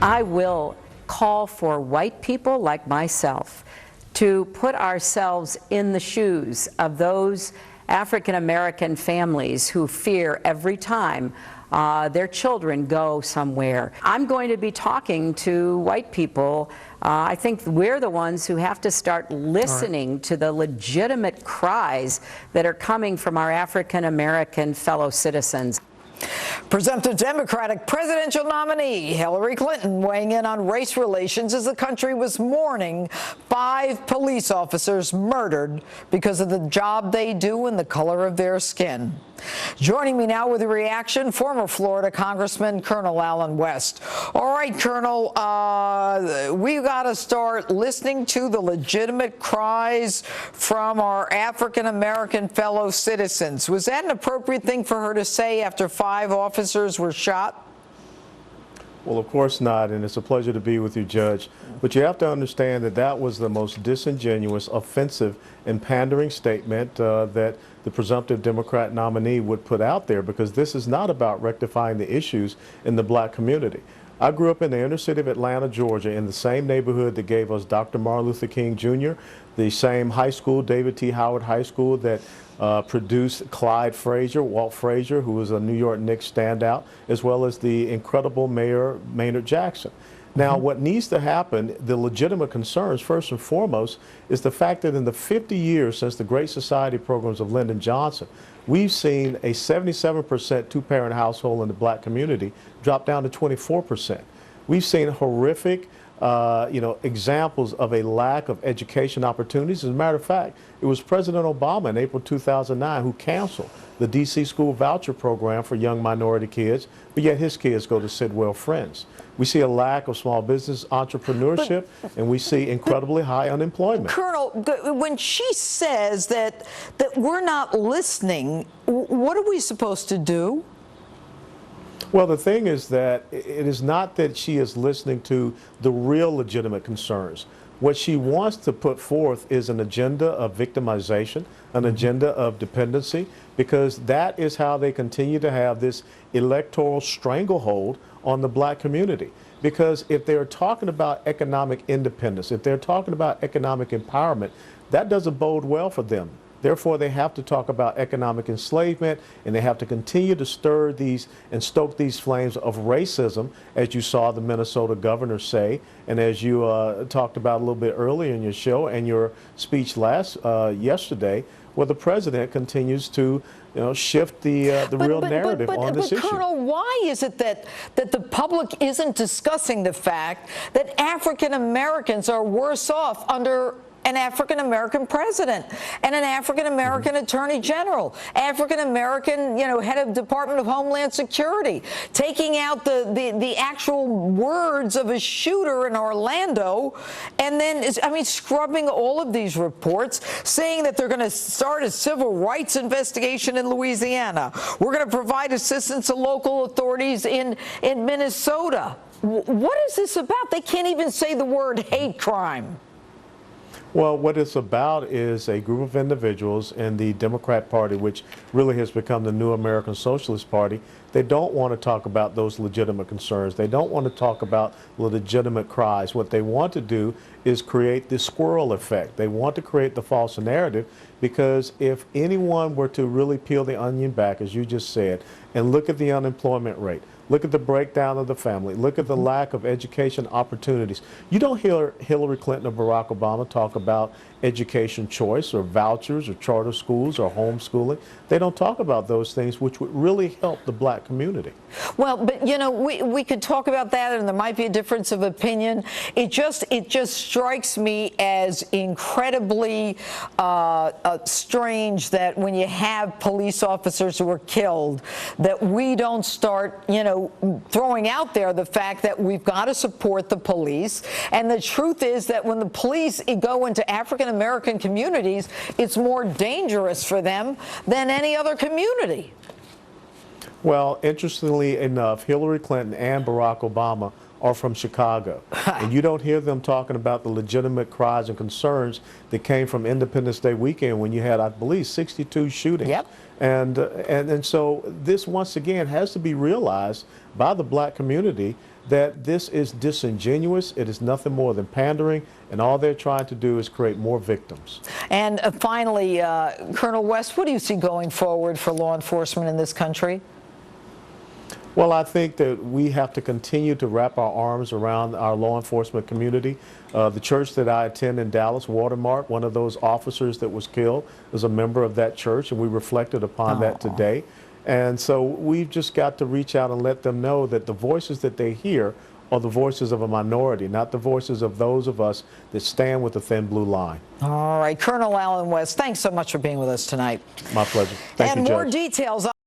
I will call for white people like myself to put ourselves in the shoes of those African American families who fear every time their children go somewhere. I'm going to be talking to white people. I think we're the ones who have to start listening to the legitimate cries that are coming from our African American fellow citizens. Presumptive Democratic presidential nominee Hillary Clinton weighing in on race relations as the country was mourning 5 police officers murdered because of the job they do and the color of their skin. Joining me now with a reaction, former Florida Congressman Colonel Allen West. All right, Colonel, we've got to start listening to the legitimate cries from our African-American fellow citizens. Was that an appropriate thing for her to say after 5 officers were shot? Well, of course not, and it's a pleasure to be with you, Judge. But you have to understand that that was the most disingenuous, offensive, and pandering statement that the presumptive Democrat nominee would put out there, because this is not about rectifying the issues in the black community. I grew up in the inner city of Atlanta, Georgia, in the same neighborhood that gave us Dr. Martin Luther King Jr., the same high school, David T. Howard High School, that produced Clyde Frazier, Walt Frazier, who was a New York Knicks standout, as well as the incredible Mayor Maynard Jackson. Now, what needs to happen, the legitimate concerns, first and foremost, is the fact that in the 50 years since the Great Society programs of Lyndon Johnson, we've seen a 77% two-parent household in the black community drop down to 24%. We've seen horrific examples of a lack of education opportunities. As a matter of fact, it was President Obama in April 2009 who canceled the D.C. school voucher program for young minority kids, but yet his kids go to Sidwell Friends. We see a lack of small business entrepreneurship, and we see incredibly high unemployment. Colonel, when she says that we're not listening, what are we supposed to do? Well, the thing is that it is not that she is listening to the real legitimate concerns. What she wants to put forth is an agenda of victimization, an agenda of dependency, because that is how they continue to have this electoral stranglehold on the black community. Because if they're talking about economic independence, if they're talking about economic empowerment, that doesn't bode well for them. Therefore, they have to talk about economic enslavement, and they have to continue to stir these and stoke these flames of racism, as you saw the Minnesota governor say, and as you talked about a little bit earlier in your show and your speech yesterday, where the president continues to shift the real narrative on this issue. Colonel, why is it that the public isn't discussing the fact that African Americans are worse off under an African-American president and an African-American attorney general, African-American, head of Department of Homeland Security, taking out the actual words of a shooter in Orlando, and then, scrubbing all of these reports, saying that they're going to start a civil rights investigation in Louisiana. We're going to provide assistance to local authorities in Minnesota. What is this about? They can't even say the word hate crime. Well, what it's about is a group of individuals in the Democrat Party, which really has become the new American Socialist Party. They don't want to talk about those legitimate concerns. They don't want to talk about legitimate cries. What they want to do is create the squirrel effect. They want to create the false narrative, because if anyone were to really peel the onion back, as you just said, and look at the unemployment rate, look at the breakdown of the family, look at the lack of education opportunities. You don't hear Hillary Clinton or Barack Obama talk about education choice or vouchers or charter schools or homeschooling. They don't talk about those things, which would really help the black community. Well, but we could talk about that, and there might be a difference of opinion. It just strikes me as incredibly strange that when you have police officers who are killed, that we don't start, throwing out there the fact that we've got to support the police. And the truth is that when the police go into African American communities, it's more dangerous for them than any other community. Well, interestingly enough, Hillary Clinton and Barack Obama are from Chicago. And you don't hear them talking about the legitimate cries and concerns that came from Independence Day weekend, when you had, I believe, 62 shootings. Yep. And so this, once again, has to be realized by the black community that this is disingenuous. It is nothing more than pandering, and all they're trying to do is create more victims. And finally, Colonel West, what do you see going forward for law enforcement in this country? Well, I think that we have to continue to wrap our arms around our law enforcement community. The church that I attend in Dallas, Watermark, one of those officers that was killed is a member of that church, and we reflected upon that today. And so we've just got to reach out and let them know that the voices that they hear are the voices of a minority, not the voices of those of us that stand with the thin blue line. All right, Colonel Allen West, thanks so much for being with us tonight. My pleasure. Thank you, And more Judge. details